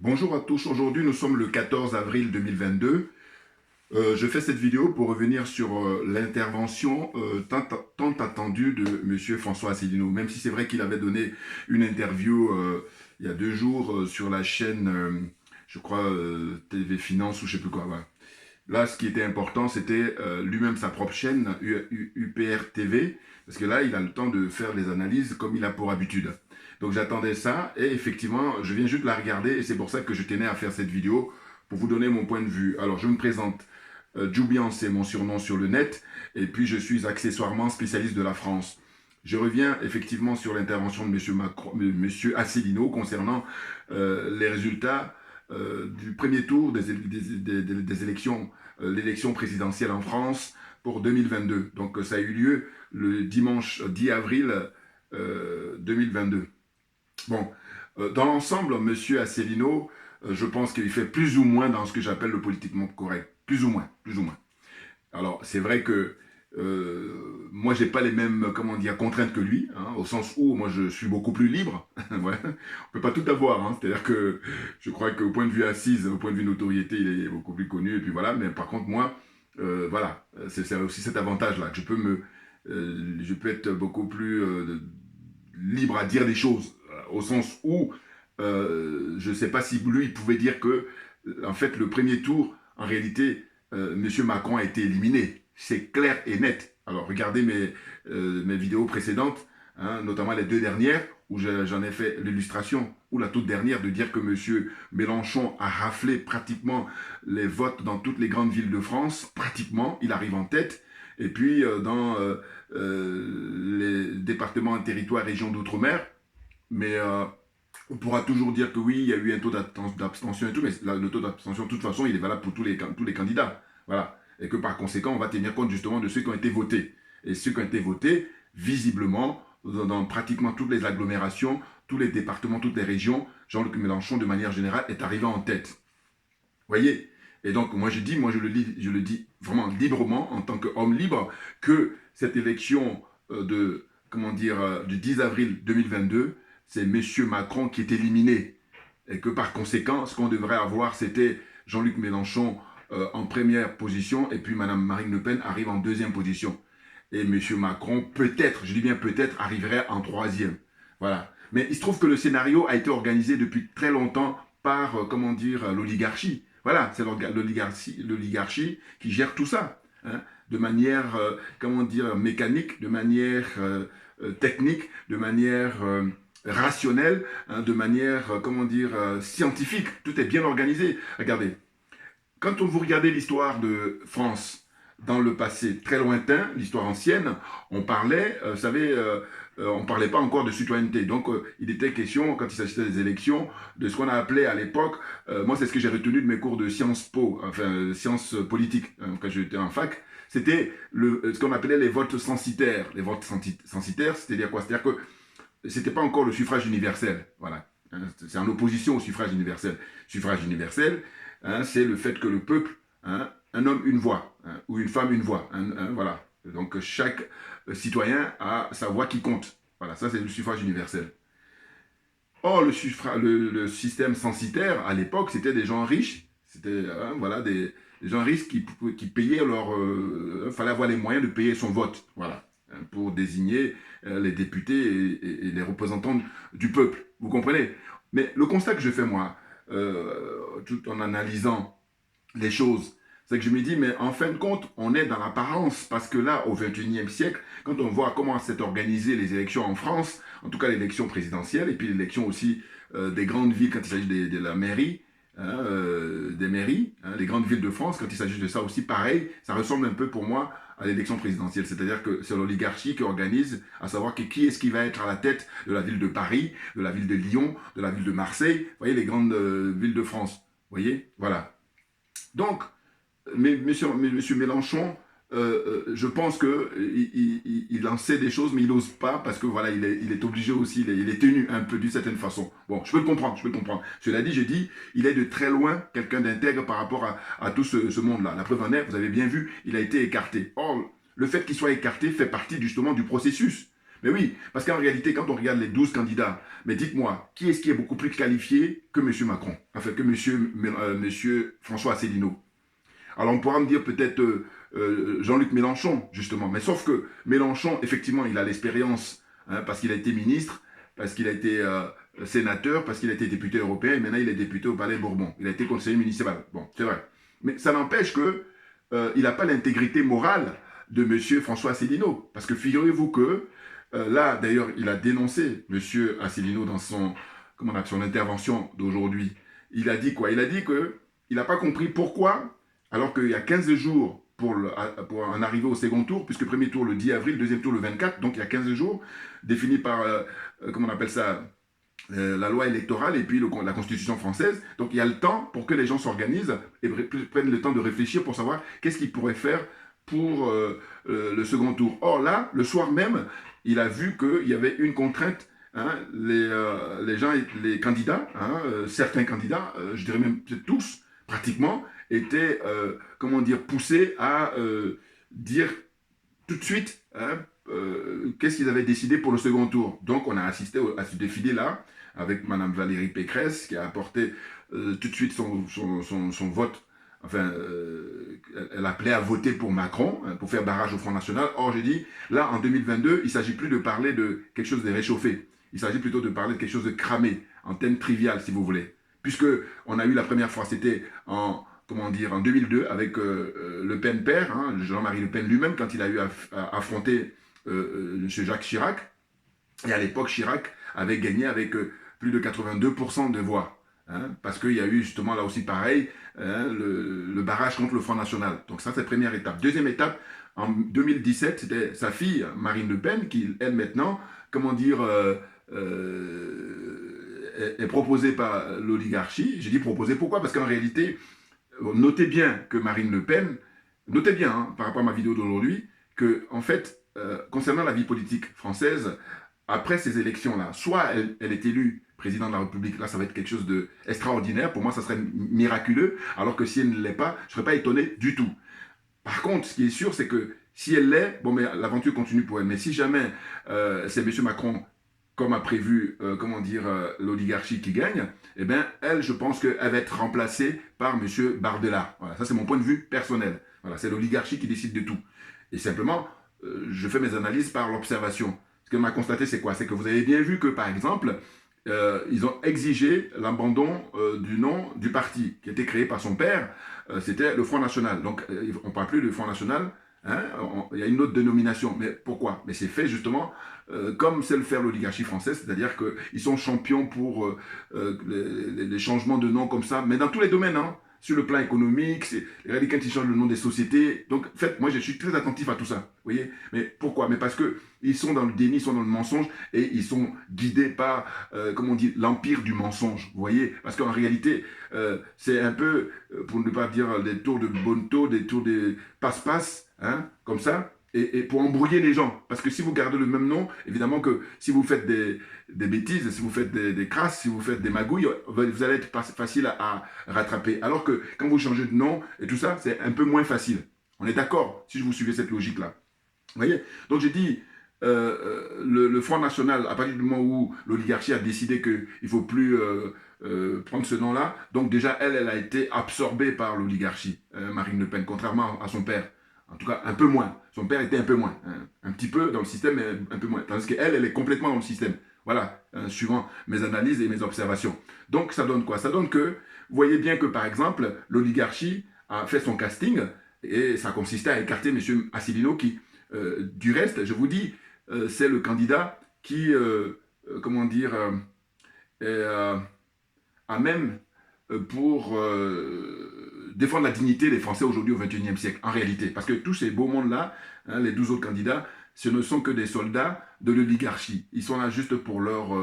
Bonjour à tous, aujourd'hui nous sommes le 14 avril 2022. Je fais cette vidéo pour revenir sur l'intervention tant attendue de Monsieur François Asselineau. Même si c'est vrai qu'il avait donné une interview il y a 2 jours sur la chaîne, je crois, TV Finance ou je sais plus quoi. Voilà. Là, ce qui était important, c'était lui-même sa propre chaîne, UPR TV, parce que là, il a le temps de faire les analyses comme il a pour habitude. Donc j'attendais ça, et effectivement, je viens juste de la regarder, et c'est pour ça que je tenais à faire cette vidéo, pour vous donner mon point de vue. Alors, je me présente, Joubian, c'est mon surnom sur le net, et puis je suis accessoirement spécialiste de la France. Je reviens effectivement sur l'intervention de M. Asselineau concernant les résultats du premier tour des élections, l'élection présidentielle en France pour 2022. Donc ça a eu lieu le dimanche 10 avril 2022. Bon, dans l'ensemble, M. Asselineau, je pense qu'il fait plus ou moins dans ce que j'appelle le politiquement correct. Plus ou moins, plus ou moins. Alors, c'est vrai que moi, j'ai pas les mêmes, comment dire, contraintes que lui, hein, au sens où moi, je suis beaucoup plus libre. Ouais. On peut pas tout avoir, hein. C'est-à-dire que je crois qu'au point de vue assise, au point de vue notoriété, il est beaucoup plus connu, et puis voilà. Mais par contre, moi, voilà, c'est aussi cet avantage-là, que je peux être beaucoup plus libre à dire des choses, au sens où je sais pas si lui, il pouvait dire que, en fait, le premier tour, en réalité, M. Macron a été éliminé. C'est clair et net. Alors, regardez mes vidéos précédentes, hein, notamment les 2 dernières, où j'en ai fait l'illustration, ou la toute dernière, de dire que M. Mélenchon a raflé pratiquement les votes dans toutes les grandes villes de France. Pratiquement, il arrive en tête. Et puis, dans les départements, territoires, régions d'outre-mer, mais on pourra toujours dire que oui, il y a eu un taux d'abstention et tout, mais le taux d'abstention, de toute façon, il est valable pour tous les candidats. Voilà. Et que par conséquent, on va tenir compte justement de ceux qui ont été votés. Et ceux qui ont été votés, visiblement, dans pratiquement toutes les agglomérations, tous les départements, toutes les régions, Jean-Luc Mélenchon, de manière générale, est arrivé en tête. Vous voyez? Et donc, moi, je le dis vraiment librement, en tant qu'homme libre, que cette élection comment dire, du 10 avril 2022, c'est M. Macron qui est éliminé. Et que par conséquent, ce qu'on devrait avoir, c'était Jean-Luc Mélenchon en première position, et puis Mme Marine Le Pen arrive en deuxième position. Et M. Macron, peut-être, je dis bien peut-être, arriverait en troisième. Voilà. Mais il se trouve que le scénario a été organisé depuis très longtemps par, comment dire, l'oligarchie. Voilà, c'est l'oligarchie qui gère tout ça, hein, de manière, comment dire, mécanique, de manière technique, de manière rationnelle, hein, de manière, comment dire, scientifique. Tout est bien organisé. Regardez, quand vous regardez l'histoire de France dans le passé très lointain, l'histoire ancienne, on parlait, vous savez, on ne parlait pas encore de citoyenneté. Donc, il était question, quand il s'agissait des élections, de ce qu'on a appelé à l'époque, moi c'est ce que j'ai retenu de mes cours de Sciences Po, enfin, sciences politiques, hein, quand j'étais en fac, c'était ce qu'on appelait les votes censitaires. Les votes censitaires, c'est-à-dire quoi? C'est-à-dire que c'était pas encore le suffrage universel, voilà. C'est en opposition au suffrage universel. Suffrage universel, hein, c'est le fait que le peuple, hein, un homme une voix, hein, ou une femme une voix, hein, voilà. Donc chaque citoyen a sa voix qui compte. Voilà, ça c'est le suffrage universel. Or, le système censitaire, à l'époque, c'était des gens riches, c'était voilà, des gens riches qui payaient leur... fallait avoir les moyens de payer son vote, voilà, hein, pour désigner les députés et les représentants du peuple. Vous comprenez? Mais le constat que je fais, moi, tout en analysant les choses, c'est que je me dis, mais en fin de compte, on est dans l'apparence, parce que là, au XXIe siècle, quand on voit comment s'est organisées les élections en France, en tout cas l'élection présidentielle, et puis l'élection aussi des grandes villes quand il s'agit de la mairie, hein, des mairies, hein, les grandes villes de France, quand il s'agit de ça aussi, pareil, ça ressemble un peu pour moi à l'élection présidentielle. C'est-à-dire que c'est l'oligarchie qui organise, à savoir qui est-ce qui va être à la tête de la ville de Paris, de la ville de Lyon, de la ville de Marseille, vous voyez, les grandes villes de France. Vous voyez, voilà. Donc, mais monsieur Mélenchon, je pense qu'il en sait des choses, mais il n'ose pas parce que voilà, il est obligé aussi, il est tenu un peu d'une certaine façon. Bon, je peux le comprendre, je peux le comprendre. Cela dit, j'ai dit, il est de très loin quelqu'un d'intègre par rapport à tout ce monde-là. La preuve en est, vous avez bien vu, il a été écarté. Or, le fait qu'il soit écarté fait partie justement du processus. Mais oui, parce qu'en réalité, quand on regarde les 12 candidats, mais dites-moi, qui est-ce qui est beaucoup plus qualifié que M. Macron, enfin que monsieur François Asselineau? Alors on pourra me dire peut-être Jean-Luc Mélenchon, justement. Mais sauf que Mélenchon, effectivement, il a l'expérience, hein, parce qu'il a été ministre, parce qu'il a été sénateur, parce qu'il a été député européen, et maintenant il est député au Palais Bourbon. Il a été conseiller municipal. Bon, c'est vrai. Mais ça n'empêche que il n'a pas l'intégrité morale de M. François Asselineau. Parce que figurez-vous que, là, d'ailleurs, il a dénoncé M. Asselineau dans son intervention d'aujourd'hui. Il a dit quoi? Il a dit qu'il n'a pas compris pourquoi, alors qu'il y a 15 jours pour en arriver au second tour, puisque premier tour le 10 avril, deuxième tour le 24, donc il y a 15 jours, défini par, comment on appelle ça, la loi électorale et puis la Constitution française. Donc il y a le temps pour que les gens s'organisent et prennent le temps de réfléchir pour savoir qu'est-ce qu'ils pourraient faire pour le second tour. Or là, le soir même, il a vu qu'il y avait une contrainte. Hein, les candidats, hein, certains candidats, je dirais même tous, pratiquement, étaient, comment dire, poussés à dire tout de suite, hein, qu'est-ce qu'ils avaient décidé pour le second tour. Donc on a assisté à ce défilé-là, avec Mme Valérie Pécresse, qui a apporté tout de suite son vote. Enfin, elle appelait à voter pour Macron, hein, pour faire barrage au Front National. Or, j'ai dit, là, en 2022, il ne s'agit plus de parler de quelque chose de réchauffé. Il s'agit plutôt de parler de quelque chose de cramé, en thème trivial, si vous voulez. Puisque on a eu la première fois, c'était en 2002, avec Le Pen père, hein, Jean-Marie Le Pen lui-même, quand il a eu à affronter M. Jacques Chirac. Et à l'époque, Chirac avait gagné avec plus de 82% de voix. Hein, parce qu'il y a eu justement là aussi pareil, hein, le barrage contre le Front National. Donc ça, c'est la première étape. Deuxième étape, en 2017, c'était sa fille, Marine Le Pen, qui, elle, maintenant, comment dire, est proposée par l'oligarchie. J'ai dit proposée, pourquoi? Parce qu'en réalité, notez bien que Marine Le Pen, notez bien, hein, par rapport à ma vidéo d'aujourd'hui, que, en fait, concernant la vie politique française, après ces élections-là, soit elle est élue président de la République, là ça va être quelque chose d'extraordinaire, pour moi ça serait miraculeux, alors que si elle ne l'est pas, je ne serais pas étonné du tout. Par contre, ce qui est sûr, c'est que si elle l'est, bon, mais l'aventure continue pour elle. Mais si jamais c'est M. Macron, comme a prévu, comment dire, l'oligarchie qui gagne, eh bien, elle, je pense qu'elle va être remplacée par M. Bardella. Voilà, ça c'est mon point de vue personnel. Voilà, c'est l'oligarchie qui décide de tout. Et simplement, je fais mes analyses par l'observation. Ce qu'on a constaté, c'est quoi? C'est que vous avez bien vu que, par exemple, ils ont exigé l'abandon du nom du parti qui a été créé par son père. C'était le Front National. Donc, on ne parle plus du Front National. Hein, il y a une autre dénomination. Mais pourquoi? Mais c'est fait justement comme c'est le faire l'oligarchie française, c'est-à-dire qu'ils sont champions pour les changements de nom comme ça, mais dans tous les domaines, hein. Sur le plan économique, c'est les radicaux qui changent le nom des sociétés. Donc, en fait, moi, je suis très attentif à tout ça. Vous voyez? Mais pourquoi? Mais parce qu'ils sont dans le déni, ils sont dans le mensonge et ils sont guidés par, comment on dit, l'empire du mensonge. Vous voyez? Parce qu'en réalité, c'est un peu, pour ne pas dire des tours de Bonneto, des tours de passe-passe, hein, comme ça. Et pour embrouiller les gens. Parce que si vous gardez le même nom, évidemment que si vous faites des bêtises, si vous faites des crasses, si vous faites des magouilles, vous allez être facile à rattraper. Alors que quand vous changez de nom et tout ça, c'est un peu moins facile. On est d'accord, si je vous suivez cette logique-là. Vous voyez? Donc j'ai dit, le Front National, à partir du moment où l'oligarchie a décidé qu'il ne faut plus prendre ce nom-là, donc déjà, elle a été absorbée par l'oligarchie, Marine Le Pen, contrairement à son père. En tout cas, un peu moins. Son père était un peu moins. Hein. Un petit peu dans le système, mais un peu moins. Tandis qu'elle, elle est complètement dans le système. Voilà, hein, suivant mes analyses et mes observations. Donc, ça donne quoi? Ça donne que, vous voyez bien que, par exemple, l'oligarchie a fait son casting et ça consistait à écarter M. Asselineau qui, du reste, je vous dis, c'est le candidat qui, comment dire, est à même pour défendre la dignité des Français aujourd'hui au XXIe siècle, en réalité. Parce que tous ces beaux mondes-là, hein, les 12 autres candidats, ce ne sont que des soldats de l'oligarchie. Ils sont là juste pour leur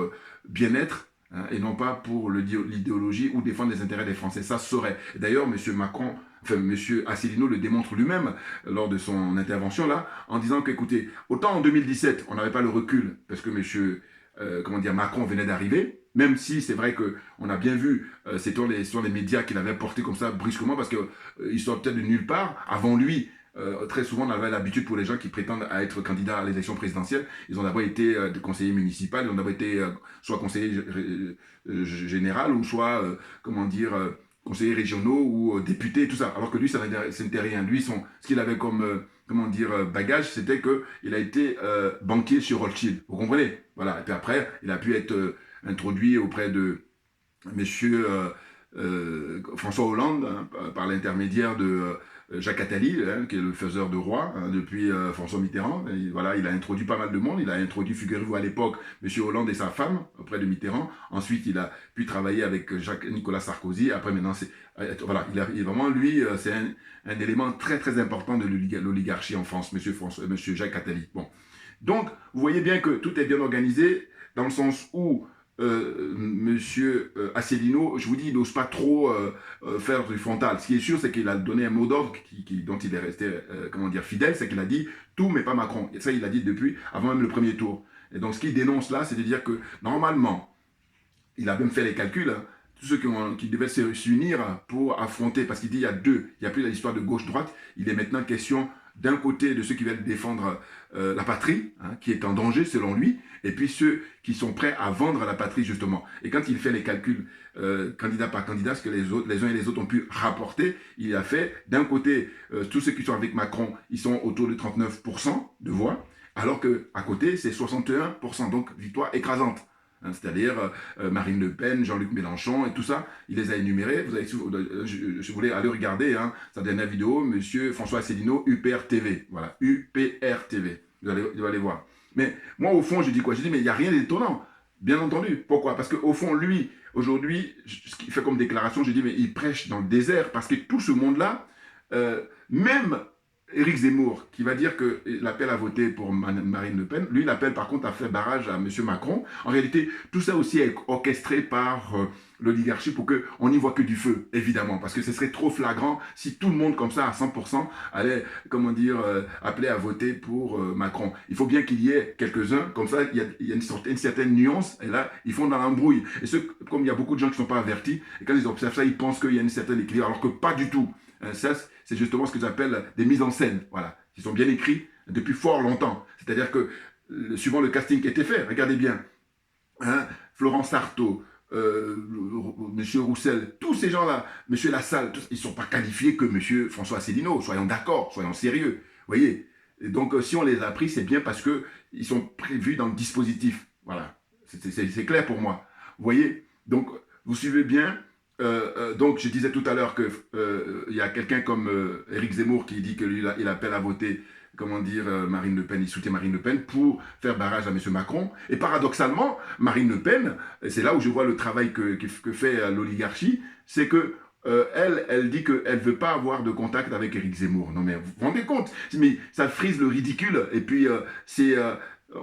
bien-être, hein, et non pas pour l'idéologie ou défendre les intérêts des Français. Ça se saurait. D'ailleurs, M. Macron, enfin M. Asselineau le démontre lui-même lors de son intervention là, en disant qu'écoutez, autant en 2017, on n'avait pas le recul, parce que M. Macron venait d'arriver, même si c'est vrai qu'on a bien vu, ce sont les médias qui l'avaient porté comme ça brusquement, parce qu'ils sortaient de nulle part. Avant lui, très souvent, on avait l'habitude pour les gens qui prétendent à être candidats à l'élection présidentielle, ils ont d'abord été conseillers municipaux, ils ont d'abord été soit conseillers général ou soit, comment dire, conseillers régionaux ou députés, tout ça. Alors que lui, ça n'était rien. Lui, ce qu'il avait comme, comment dire, bagage, c'était qu'il a été banquier chez Rothschild. Vous comprenez? Voilà. Et puis après, il a pu être introduit auprès de monsieur François Hollande, hein, par l'intermédiaire de Jacques Attali, hein, qui est le faiseur de roi, hein, depuis François Mitterrand. Et voilà, il a introduit pas mal de monde. Il a introduit, figurez-vous, à l'époque, M. Hollande et sa femme, auprès de Mitterrand. Ensuite, il a pu travailler avec Nicolas Sarkozy. Après, maintenant, voilà, vraiment, lui, c'est un élément très, très important de l'oligarchie en France, monsieur Jacques Attali. Bon. Donc, vous voyez bien que tout est bien organisé, dans le sens où monsieur Asselineau, je vous dis, il n'ose pas trop faire du frontal. Ce qui est sûr, c'est qu'il a donné un mot d'ordre dont il est resté, comment dire, fidèle, c'est qu'il a dit tout, mais pas Macron. Et ça, il l'a dit depuis, avant même le premier tour. Et donc, ce qu'il dénonce là, c'est de dire que, normalement, il a même fait les calculs, hein, tous ceux qui devaient s'unir pour affronter, parce qu'il dit il y a deux, il n'y a plus l'histoire de gauche-droite, il est maintenant question d'un côté de ceux qui veulent défendre la patrie, hein, qui est en danger selon lui, et puis ceux qui sont prêts à vendre la patrie justement. Et quand il fait les calculs candidat par candidat, ce que les uns et les autres ont pu rapporter, il a fait d'un côté, tous ceux qui sont avec Macron, ils sont autour de 39% de voix, alors qu'à côté, c'est 61%, donc victoire écrasante. Hein, c'est-à-dire Marine Le Pen, Jean-Luc Mélenchon et tout ça, il les a énumérés. Je voulais aller regarder hein, sa dernière vidéo, monsieur François Asselineau, UPR TV. Voilà, UPR TV. Vous allez voir. Mais moi, au fond, je dis quoi? Je dis, mais il n'y a rien d'étonnant. Bien entendu. Pourquoi? Parce qu'au fond, lui, aujourd'hui, ce qu'il fait comme déclaration, je dis, mais il prêche dans le désert parce que tout ce monde-là, même Éric Zemmour, qui va dire qu'il appelle à voter pour Marine Le Pen, lui, il appelle par contre à faire barrage à M. Macron. En réalité, tout ça aussi est orchestré par l'oligarchie pour qu'on n'y voit que du feu, évidemment, parce que ce serait trop flagrant si tout le monde, comme ça, à 100%, allait, comment dire, appeler à voter pour Macron. Il faut bien qu'il y ait quelques-uns, comme ça, il y a une certaine nuance, et là, ils font dans l'embrouille. Et comme il y a beaucoup de gens qui ne sont pas avertis, et quand ils observent ça, ils pensent qu'il y a une certaine équilibre, alors que pas du tout. Ça, c'est justement ce que j'appelle des mises en scène, voilà, qui sont bien écrits depuis fort longtemps. C'est-à-dire que, suivant le casting qui a été fait, regardez bien, hein, Florence Artaud, Monsieur Roussel, tous ces gens-là, Monsieur Lassalle, ils ne sont pas qualifiés que Monsieur François Asselineau, soyons d'accord, soyons sérieux, voyez. Et donc, si on les a pris, c'est bien parce qu'ils sont prévus dans le dispositif, voilà, c'est clair pour moi, vous voyez. Donc, vous suivez bien. Donc, je disais tout à l'heure qu'il y a quelqu'un comme Éric Zemmour qui dit qu'il appelle à voter, comment dire, Marine Le Pen, il soutient Marine Le Pen pour faire barrage à M. Macron. Et paradoxalement, Marine Le Pen, c'est là où je vois le travail que fait l'oligarchie, c'est que elle dit qu'elle ne veut pas avoir de contact avec Éric Zemmour. Non mais vous vous rendez compte? Mais ça frise le ridicule. Et puis,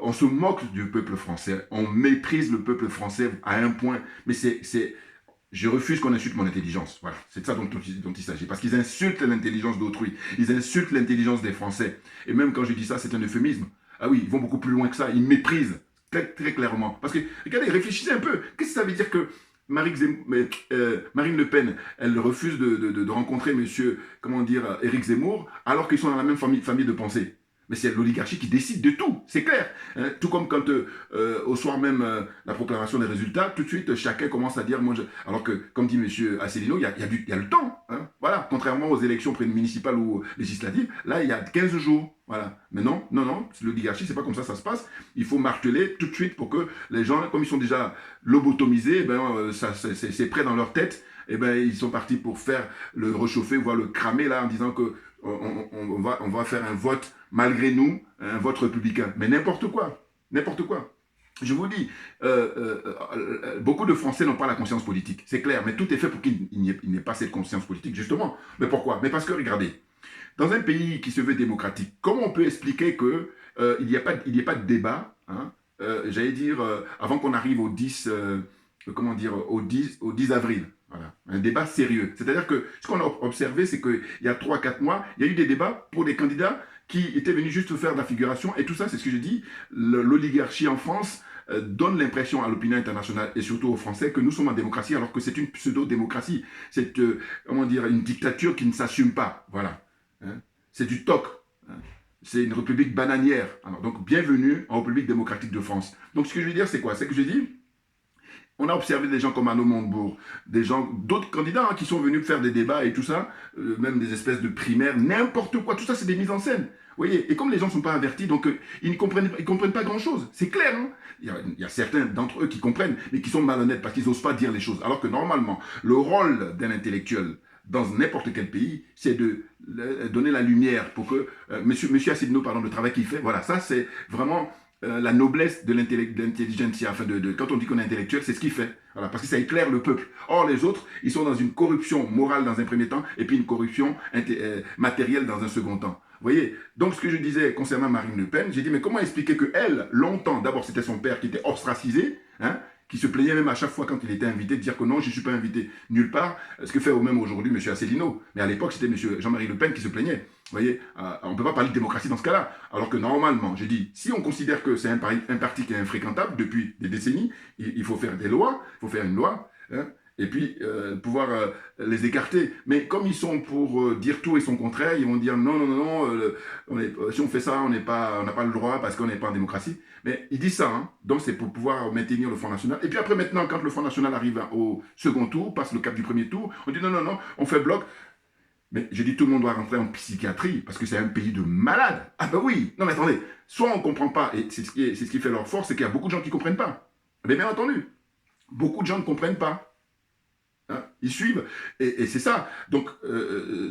on se moque du peuple français. On méprise le peuple français à un point. Mais je refuse qu'on insulte mon intelligence. Voilà, c'est de ça dont il s'agit. Parce qu'ils insultent l'intelligence d'autrui. Ils insultent l'intelligence des Français. Et même quand je dis ça, c'est un euphémisme. Ah oui, ils vont beaucoup plus loin que ça. Ils méprisent très, très clairement. Parce que, regardez, réfléchissez un peu. Qu'est-ce que ça veut dire que Marine Le Pen, elle refuse de rencontrer monsieur, comment dire, Éric Zemmour, alors qu'ils sont dans la même famille de pensée? Mais c'est l'oligarchie qui décide de tout, c'est clair. Hein, tout comme quand, au soir même, la proclamation des résultats, tout de suite, chacun commence à dire, alors que, comme dit M. Asselineau, il y a le temps. Hein, voilà, contrairement aux élections municipales ou législatives, là, il y a 15 jours. Voilà. Mais non, l'oligarchie, c'est pas comme ça se passe. Il faut marteler tout de suite pour que les gens, comme ils sont déjà lobotomisés, c'est prêt dans leur tête, et ils sont partis pour faire le réchauffer, voire le cramer, là, en disant que on va faire un vote malgré nous, un vote républicain. Mais n'importe quoi, n'importe quoi. Je vous dis, beaucoup de Français n'ont pas la conscience politique, c'est clair, mais tout est fait pour qu'il n'y ait pas cette conscience politique, justement. Mais pourquoi? Mais parce que, regardez, dans un pays qui se veut démocratique, comment on peut expliquer qu'il n'y ait pas de débat, hein, j'allais dire, avant qu'on arrive au 10 avril. Voilà, un débat sérieux. C'est-à-dire que ce qu'on a observé, c'est qu'il y a 3-4 mois, il y a eu des débats pour des candidats qui étaient venus juste faire de la figuration. Et tout ça, c'est ce que je dis, l'oligarchie en France donne l'impression à l'opinion internationale et surtout aux Français que nous sommes en démocratie alors que c'est une pseudo-démocratie. C'est, comment dire, une dictature qui ne s'assume pas. Voilà. Hein. c'est du TOC. Hein. C'est une république bananière. Alors, donc, bienvenue en République démocratique de France. Donc, ce que je veux dire, c'est quoi? C'est que je dis, on a observé des gens comme Arnaud Montebourg, d'autres candidats qui sont venus faire des débats et tout ça, même des espèces de primaires, n'importe quoi, tout ça c'est des mises en scène. Vous voyez, et comme les gens ne sont pas avertis, donc ils ne comprennent pas grand-chose. C'est clair, hein. Il y a certains d'entre eux qui comprennent, mais qui sont malhonnêtes parce qu'ils n'osent pas dire les choses. Alors que normalement, le rôle d'un intellectuel dans n'importe quel pays, c'est de donner la lumière pour que monsieur Asselineau, pardon, le travail qu'il fait, voilà, ça c'est vraiment la noblesse de l'intelligentsia. Enfin quand on dit qu'on est intellectuel, c'est ce qu'il fait. Voilà, parce que ça éclaire le peuple. Or, les autres, ils sont dans une corruption morale dans un premier temps et puis une corruption matérielle dans un second temps. Vous voyez? Donc, ce que je disais concernant Marine Le Pen, j'ai dit, mais comment expliquer qu'elle, longtemps, d'abord, c'était son père qui était ostracisé, hein, qui se plaignait même à chaque fois quand il était invité de dire que non, je ne suis pas invité nulle part, ce que fait au même aujourd'hui M. Asselineau. Mais à l'époque, c'était M. Jean-Marie Le Pen qui se plaignait. Vous voyez, on ne peut pas parler de démocratie dans ce cas-là. Alors que normalement, j'ai dit, si on considère que c'est un parti qui est infréquentable depuis des décennies, il faut faire des lois, il faut faire une loi, hein, et puis pouvoir les écarter. Mais comme ils sont pour dire tout et son contraire, ils vont dire non, non, non, non, si on fait ça, on n'a pas le droit parce qu'on n'est pas en démocratie. Mais ils disent ça, hein. Donc c'est pour pouvoir maintenir le Front National. Et puis après maintenant, quand le Front National arrive au second tour, passe le cap du premier tour, on dit non, non, non, on fait bloc. Mais je dis tout le monde doit rentrer en psychiatrie parce que c'est un pays de malades. Ah ben oui, non mais attendez, soit on ne comprend pas, et c'est ce qui fait leur force, c'est qu'il y a beaucoup de gens qui ne comprennent pas. Mais bien entendu, beaucoup de gens ne comprennent pas. Hein, ils suivent, et c'est ça. Donc,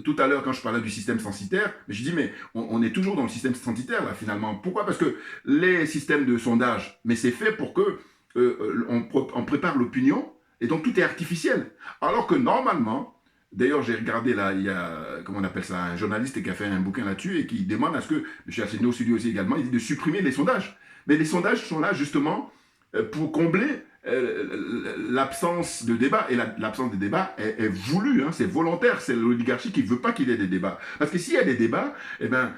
tout à l'heure, quand je parlais du système censitaire, je dis, mais on est toujours dans le système censitaire, là, finalement. Pourquoi? Parce que les systèmes de sondage, mais c'est fait pour que on prépare l'opinion, et donc tout est artificiel. Alors que normalement, d'ailleurs, j'ai regardé, là, il y a, comment on appelle ça, un journaliste qui a fait un bouquin là-dessus, et qui demande à ce que, M. Asselineau lui aussi également, il dit de supprimer les sondages. Mais les sondages sont là, justement, pour combler l'absence de débat. Et l'absence de débat est voulue, hein, c'est volontaire, c'est l'oligarchie qui ne veut pas qu'il y ait des débats. Parce que s'il y a des débats, eh ben,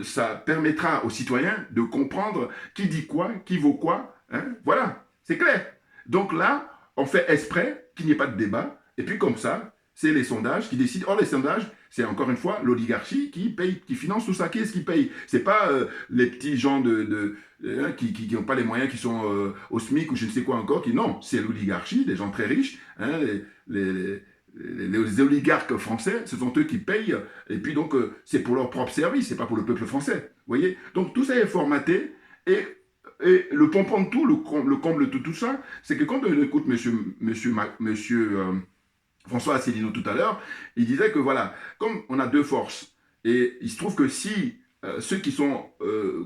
ça permettra aux citoyens de comprendre qui dit quoi, qui vaut quoi. Hein, voilà, c'est clair. Donc là, on fait exprès qu'il n'y ait pas de débat. Et puis comme ça, c'est les sondages qui décident. Or, les sondages, c'est encore une fois l'oligarchie qui paye, qui finance tout ça. Qui est-ce qui paye? C'est pas les petits gens qui n'ont pas les moyens, qui sont au SMIC ou je ne sais quoi encore. Non, c'est l'oligarchie, des gens très riches. Hein, les oligarques français, ce sont eux qui payent. Et puis donc, c'est pour leur propre service, c'est pas pour le peuple français. Vous voyez? Donc tout ça est formaté et le pompon de tout, le comble de tout ça, c'est que quand on écoute monsieur François Asselineau tout à l'heure, il disait que voilà, comme on a deux forces, et il se trouve que si ceux qui sont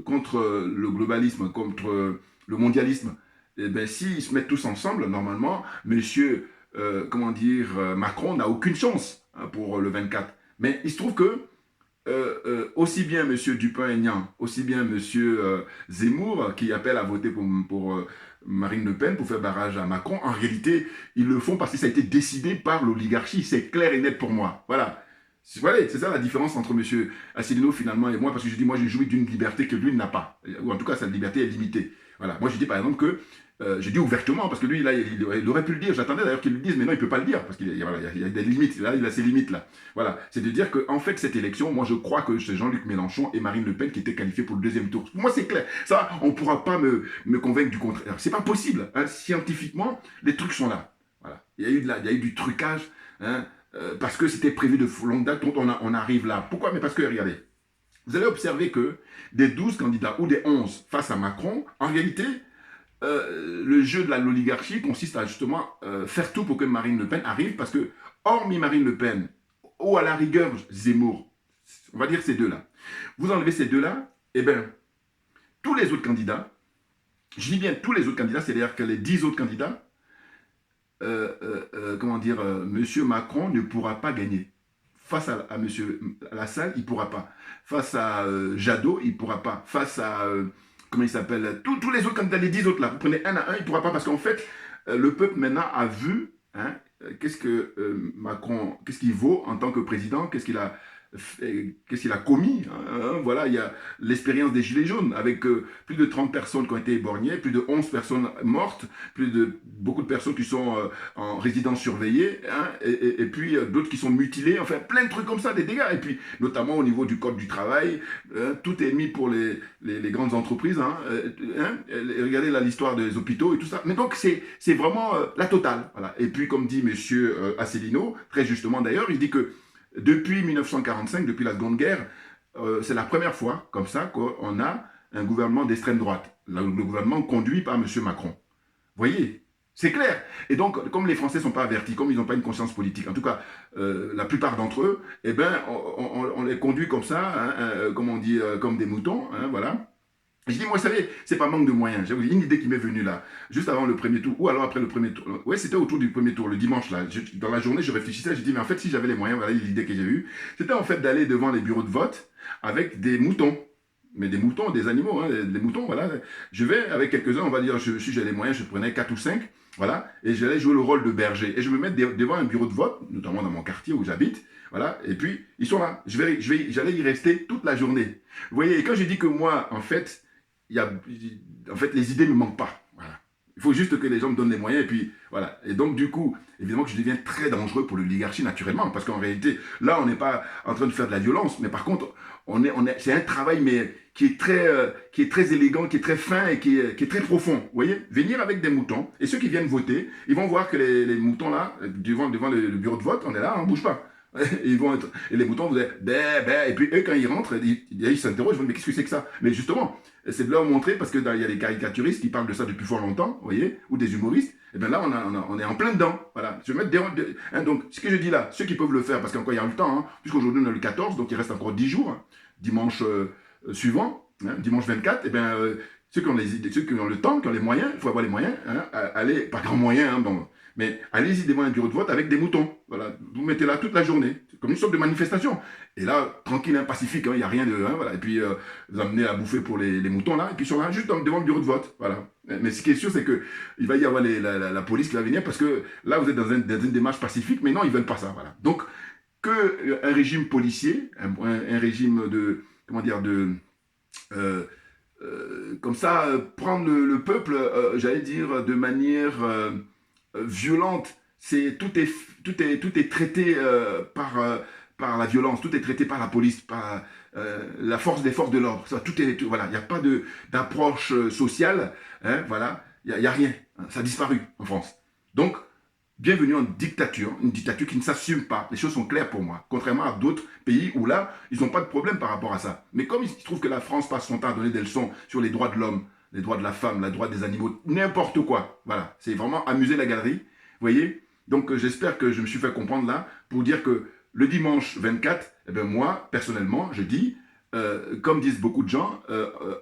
contre le globalisme, contre le mondialisme, eh ben, s'ils se mettent tous ensemble, normalement, monsieur, Macron n'a aucune chance hein, pour le 24. Mais il se trouve que aussi bien monsieur Dupin-Aignan, aussi bien monsieur Zemmour, qui appelle à voter pour Marine Le Pen pour faire barrage à Macron, en réalité, ils le font parce que ça a été décidé par l'oligarchie. C'est clair et net pour moi. Voilà. Voilà, c'est ça la différence entre M. Asselineau finalement et moi, parce que je dis, moi, je jouis d'une liberté que lui n'a pas. Ou en tout cas, sa liberté est limitée. Voilà. Moi, je dis par exemple que, je dis ouvertement, parce que lui, là, il aurait pu le dire. J'attendais d'ailleurs qu'il le dise, mais non, il ne peut pas le dire, parce qu'il voilà, y a des limites. Là, il a ses limites, là. Voilà. C'est de dire qu'en fait, cette élection, moi, je crois que c'est Jean-Luc Mélenchon et Marine Le Pen qui étaient qualifiés pour le deuxième tour. Pour moi, c'est clair. Ça, on ne pourra pas me convaincre du contraire. C'est pas possible. Hein. Scientifiquement, les trucs sont là. Voilà. Il y a eu du trucage, hein, parce que c'était prévu de longue date, dont on arrive là. Pourquoi? Mais parce que, regardez, vous allez observer que des 12 candidats ou des 11 face à Macron, en réalité, le jeu de l'oligarchie consiste à justement faire tout pour que Marine Le Pen arrive, parce que, hormis Marine Le Pen, ou à la rigueur Zemmour, on va dire ces deux-là, vous enlevez ces deux-là, et bien, tous les autres candidats, je dis bien tous les autres candidats, c'est-à-dire que les 10 autres candidats, monsieur Macron ne pourra pas gagner. Face à monsieur Lassalle, il ne pourra pas. Face à Jadot, il ne pourra pas. Face à, comment il s'appelle, tous les autres candidats, les 10 autres là, vous prenez un à un, il ne pourra pas. Parce qu'en fait, le peuple maintenant a vu, hein, qu'est-ce que Macron, qu'est-ce qu'il vaut en tant que président, qu'est-ce qu'il a qu'est-ce qu'il a commis, voilà, il y a l'expérience des Gilets jaunes, avec plus de 30 personnes qui ont été éborgnées, plus de 11 personnes mortes, beaucoup de personnes qui sont en résidence surveillée, hein, et puis d'autres qui sont mutilées, enfin plein de trucs comme ça, des dégâts. Et puis notamment au niveau du code du travail, tout est mis pour les grandes entreprises. Regardez là l'histoire des hôpitaux et tout ça. Mais donc c'est vraiment la totale. Voilà. Et puis comme dit monsieur Asselineau, très justement d'ailleurs, il dit que depuis 1945, depuis la Seconde Guerre, c'est la première fois, comme ça, qu'on a un gouvernement d'extrême droite. Le gouvernement conduit par M. Macron. Vous voyez, c'est clair. Et donc, comme les Français ne sont pas avertis, comme ils n'ont pas une conscience politique, en tout cas, la plupart d'entre eux, eh ben, on les conduit comme ça, comme on dit, comme des moutons, voilà. Je dis, moi, vous savez, c'est pas manque de moyens. J'ai une idée qui m'est venue là, juste avant le premier tour, ou alors après le premier tour. Ouais, c'était autour du premier tour, le dimanche là. Dans la journée, je réfléchissais, je dis, mais en fait, si j'avais les moyens, voilà l'idée que j'ai eue, c'était en fait d'aller devant les bureaux de vote avec des moutons. Mais des moutons, des animaux, des moutons, voilà. Je vais avec quelques-uns, on va dire, si j'ai les moyens, je prenais 4 ou 5, voilà, et j'allais jouer le rôle de berger. Et je me mets devant un bureau de vote, notamment dans mon quartier où j'habite, voilà, et puis ils sont là. J'allais y rester toute la journée. Vous voyez, et quand je dis que moi, en fait, les idées ne me manquent pas. Voilà. Il faut juste que les gens me donnent les moyens. Et puis, voilà. Et donc, du coup, évidemment que je deviens très dangereux pour l'oligarchie, naturellement. Parce qu'en réalité, là, on n'est pas en train de faire de la violence. Mais par contre, c'est un travail mais, qui est très élégant, qui est très fin et qui est très profond. Vous voyez, venir avec des moutons. Et ceux qui viennent voter, ils vont voir que les moutons, là, devant le bureau de vote, on est là, on ne bouge pas. Et les moutons vous et puis eux quand ils rentrent ils s'interrogent, mais qu'est-ce que c'est que ça? Mais justement, c'est de leur montrer, parce que il y a des caricaturistes qui parlent de ça depuis fort longtemps, vous voyez, ou des humoristes, et bien là on est en plein dedans, voilà. Je vais mettre donc ce que je dis là, ceux qui peuvent le faire, parce qu'encore il y a le temps, puisqu'aujourd'hui on est le 14, donc il reste encore 10 jours, dimanche suivant, dimanche 24, et bien ceux qui ont le temps, qui ont les moyens, il faut avoir les moyens, allez, pas grand moyen, bon, mais allez-y devant un bureau de vote avec des moutons. Voilà, vous mettez là toute la journée, comme une sorte de manifestation. Et là, tranquille, pacifique, il n'y a rien de... voilà. Et puis, vous amenez à bouffer pour les moutons, là, et puis ils sont là juste devant le bureau de vote. Voilà. Mais ce qui est sûr, c'est qu'il va y avoir la police qui va venir, parce que là, vous êtes dans une démarche pacifique, mais non, ils ne veulent pas ça. Voilà. Donc, qu'un régime policier, un régime de... Comment dire, comme ça, prendre le peuple, j'allais dire, de manière violente, tout est traité par la violence, tout est traité par la police, par la force des forces de l'ordre. Voilà, il n'y a pas d'approche sociale, voilà, il n'y a rien. Ça a disparu en France. Donc, bienvenue en dictature, une dictature qui ne s'assume pas. Les choses sont claires pour moi, contrairement à d'autres pays où là, ils n'ont pas de problème par rapport à ça. Mais comme il se trouve que la France passe son temps à donner des leçons sur les droits de l'homme, les droits de la femme, les droits des animaux, n'importe quoi. Voilà, c'est vraiment amuser la galerie, vous voyez. Donc j'espère que je me suis fait comprendre là pour dire que le dimanche 24, eh bien, moi, personnellement, je dis, comme disent beaucoup de gens,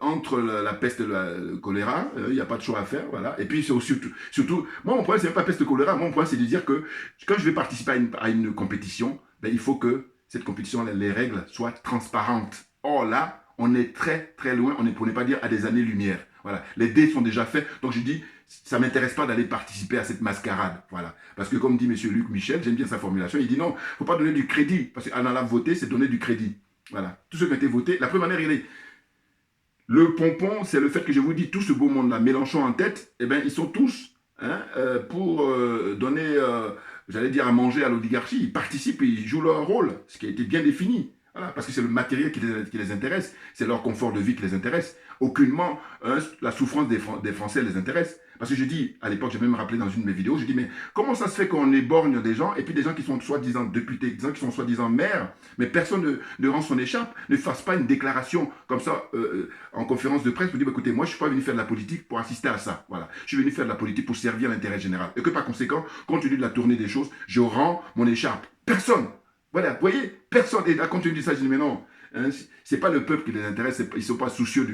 entre la peste et le choléra, il n'y a pas de choix à faire, voilà. Et puis surtout, moi mon problème c'est même pas peste et choléra, mon problème c'est de dire que quand je vais participer à une compétition, ben, il faut que cette compétition, les règles soient transparentes. Or là, on est très très loin, pour ne pas dire à des années-lumière. Voilà, les dés sont déjà faits, donc je dis, ça ne m'intéresse pas d'aller participer à cette mascarade, voilà. Parce que comme dit M. Luc Michel, j'aime bien sa formulation, il dit non, il ne faut pas donner du crédit, parce qu'en allant voter, c'est donner du crédit. Voilà, tous ceux qui ont été votés, la première manière, le pompon, c'est le fait que je vous dis, tout ce beau monde-là, Mélenchon en tête, eh bien, ils sont tous pour donner, j'allais dire, à manger à l'oligarchie. Ils participent et ils jouent leur rôle, ce qui a été bien défini. Voilà, parce que c'est le matériel qui les intéresse, c'est leur confort de vie qui les intéresse. Aucunement, la souffrance des Français les intéresse. Parce que je dis, à l'époque, j'ai même rappelé dans une de mes vidéos, je dis, mais comment ça se fait qu'on éborgne des gens, et puis des gens qui sont soi-disant députés, des gens qui sont soi-disant maires, mais personne ne rend son écharpe, ne fasse pas une déclaration comme ça, en conférence de presse, pour dire, bah, écoutez, moi, je ne suis pas venu faire de la politique pour assister à ça. Voilà. Je suis venu faire de la politique pour servir l'intérêt général. Et que par conséquent, compte tenu de la tournée des choses, je rends mon écharpe. Personne. Voilà, vous voyez, personne. Et à compte tenu de ça, je dis, mais non, c'est pas le peuple qui les intéresse, ils ne sont pas soucieux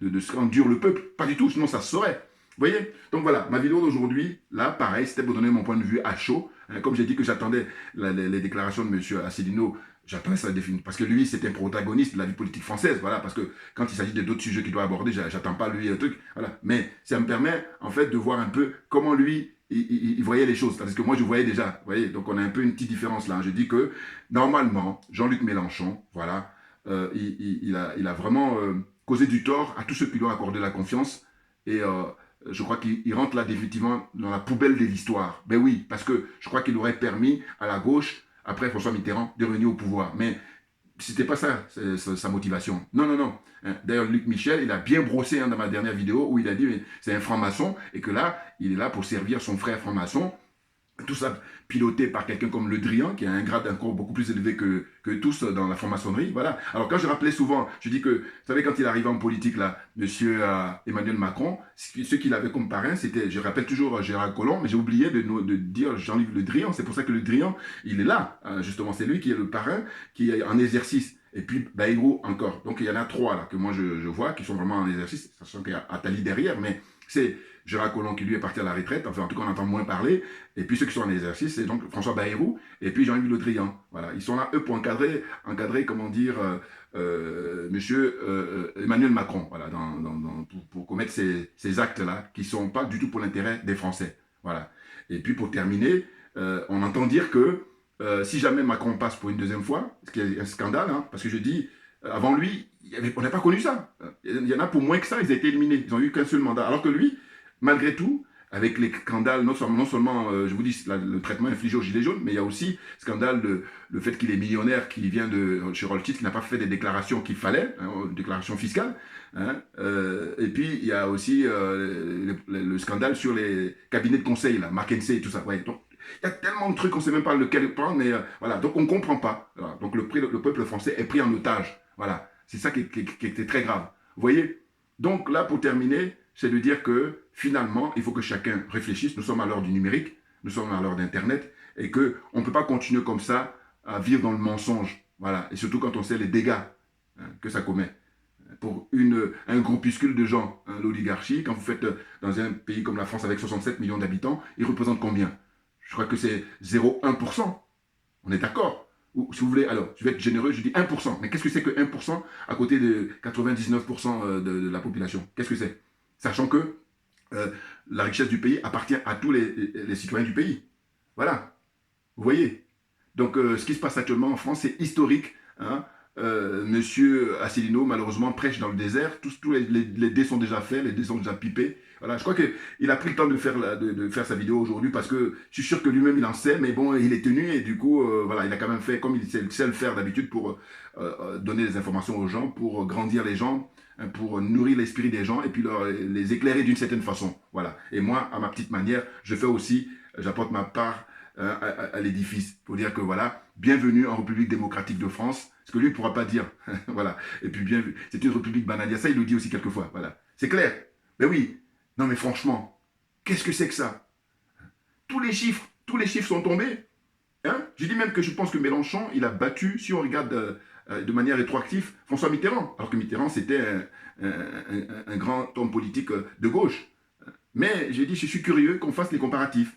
de ce qu'endure le peuple. Pas du tout, sinon ça se saurait. Vous voyez? Donc voilà, ma vidéo d'aujourd'hui, là, pareil, c'était pour donner mon point de vue à chaud. Comme j'ai dit que j'attendais les déclarations de M. Asselineau, j'attendais ça définitivement. Parce que lui, c'est un protagoniste de la vie politique française. Voilà, parce que quand il s'agit d'autres sujets qu'il doit aborder, j'attends pas lui un truc. Voilà. Mais ça me permet, en fait, de voir un peu comment lui, il voyait les choses. Parce que moi, je voyais déjà. Vous voyez, donc on a un peu une petite différence là. Hein. Je dis que, normalement, Jean-Luc Mélenchon, voilà, il a vraiment causé du tort à tous ceux qui lui ont accordé la confiance. Et je crois qu'il rentre là définitivement dans la poubelle de l'histoire. Ben oui, parce que je crois qu'il aurait permis à la gauche, après François Mitterrand, de revenir au pouvoir. Mais c'était pas ça, sa motivation. Non, non, non. D'ailleurs, Luc Michel, il a bien brossé dans ma dernière vidéo où il a dit que c'est un franc-maçon et que là, il est là pour servir son frère franc-maçon. Tout ça piloté par quelqu'un comme Le Drian, qui a un grade encore beaucoup plus élevé que tous dans la franc-maçonnerie. Voilà. Alors quand je rappelais souvent, je dis que, vous savez, quand il arrivait en politique, là, monsieur Emmanuel Macron, ce qu'il avait comme parrain, c'était, je rappelle toujours Gérard Collomb, mais j'ai oublié de dire Jean-Yves Le Drian. C'est pour ça que Le Drian, il est là, justement. C'est lui qui est le parrain, qui est en exercice. Et puis Bayrou encore. Donc il y en a 3 là que moi je vois qui sont vraiment en exercice, sachant qu'il y a Attali derrière, mais c'est Gérard Collomb qui lui est parti à la retraite, enfin en tout cas on entend moins parler, et puis ceux qui sont en exercice, c'est donc François Bayrou, et puis Jean-Yves Le Drian. Voilà, ils sont là, eux, pour encadrer comment dire, monsieur Emmanuel Macron, voilà, pour commettre ces actes-là, qui ne sont pas du tout pour l'intérêt des Français. Voilà. Et puis pour terminer, on entend dire que si jamais Macron passe pour une deuxième fois, ce qui est un scandale, hein, parce que je dis, avant lui, on n'a pas connu ça. Il y en a pour moins que ça, ils ont été éliminés. Ils n'ont eu qu'un seul mandat. Alors que lui, malgré tout, avec les scandales, non seulement je vous dis, le traitement infligé aux Gilets jaunes, mais il y a aussi scandale le fait qu'il est millionnaire, qui vient de chez Rothschild, qui n'a pas fait des déclarations qu'il fallait, hein, déclarations fiscales. Hein, et puis, il y a aussi le scandale sur les cabinets de conseil, là, McKinsey et tout ça. Ouais, donc, il y a tellement de trucs, on ne sait même pas lequel prendre, mais voilà, donc on ne comprend pas. Voilà. Donc le peuple français est pris en otage. Voilà, c'est ça qui était très grave. Vous voyez? Donc là, pour terminer, c'est de dire que finalement, il faut que chacun réfléchisse. Nous sommes à l'heure du numérique, nous sommes à l'heure d'Internet, et qu'on ne peut pas continuer comme ça à vivre dans le mensonge. Voilà, et surtout quand on sait les dégâts que ça commet. Pour un groupuscule de gens, hein, l'oligarchie, quand vous faites dans un pays comme la France avec 67 millions d'habitants, il représente combien? Je crois que c'est 0,1%. On est d'accord? Ou si vous voulez, alors, je vais être généreux, je dis 1%. Mais qu'est-ce que c'est que 1% à côté de 99% de la population? Qu'est-ce que c'est? Sachant que la richesse du pays appartient à tous les citoyens du pays. Voilà. Vous voyez? Donc, ce qui se passe actuellement en France, c'est historique. Hein. Monsieur Asselineau, malheureusement, prêche dans le désert. Tous les dés sont déjà faits, les dés sont déjà pipés. Voilà, je crois qu'il a pris le temps de faire sa vidéo aujourd'hui parce que je suis sûr que lui-même il en sait, mais bon, il est tenu et du coup, voilà, il a quand même fait comme il sait le faire d'habitude pour donner des informations aux gens, pour grandir les gens, hein, pour nourrir l'esprit des gens et puis les éclairer d'une certaine façon. Voilà. Et moi, à ma petite manière, je fais aussi, j'apporte ma part à l'édifice pour dire que voilà, bienvenue en République démocratique de France. Ce que lui ne pourra pas dire. Voilà. Et puis, c'est une république bananière. Ça, il le dit aussi quelquefois. Voilà. C'est clair. Mais oui. Non, mais franchement, qu'est-ce que c'est que ça? Tous les chiffres sont tombés. Hein? Je dis même que je pense que Mélenchon, il a battu, si on regarde de manière rétroactive, François Mitterrand. Alors que Mitterrand, c'était un grand homme politique de gauche. Mais j'ai dit, je suis curieux qu'on fasse les comparatifs.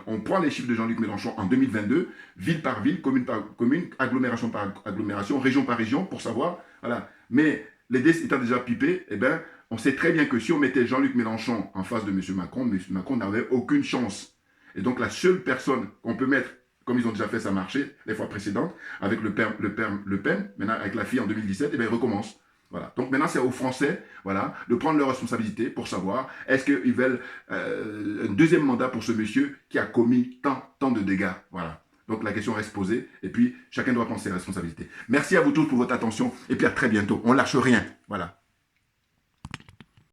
On prend les chiffres de Jean-Luc Mélenchon en 2022, ville par ville, commune par commune, agglomération par agglomération, région par région, pour savoir. Voilà. Mais les dés étant déjà pipés, eh ben, on sait très bien que si on mettait Jean-Luc Mélenchon en face de M. Macron n'avait aucune chance. Et donc la seule personne qu'on peut mettre, comme ils ont déjà fait ça marcher les fois précédentes, avec le Pen, maintenant avec la fille en 2017, eh ben, il recommence. Voilà. Donc maintenant, c'est aux Français, voilà, de prendre leurs responsabilités pour savoir est-ce qu'ils veulent un deuxième mandat pour ce monsieur qui a commis tant de dégâts. Voilà. Donc la question reste posée et puis chacun doit prendre ses responsabilités. Merci à vous tous pour votre attention et puis à très bientôt. On lâche rien. Voilà.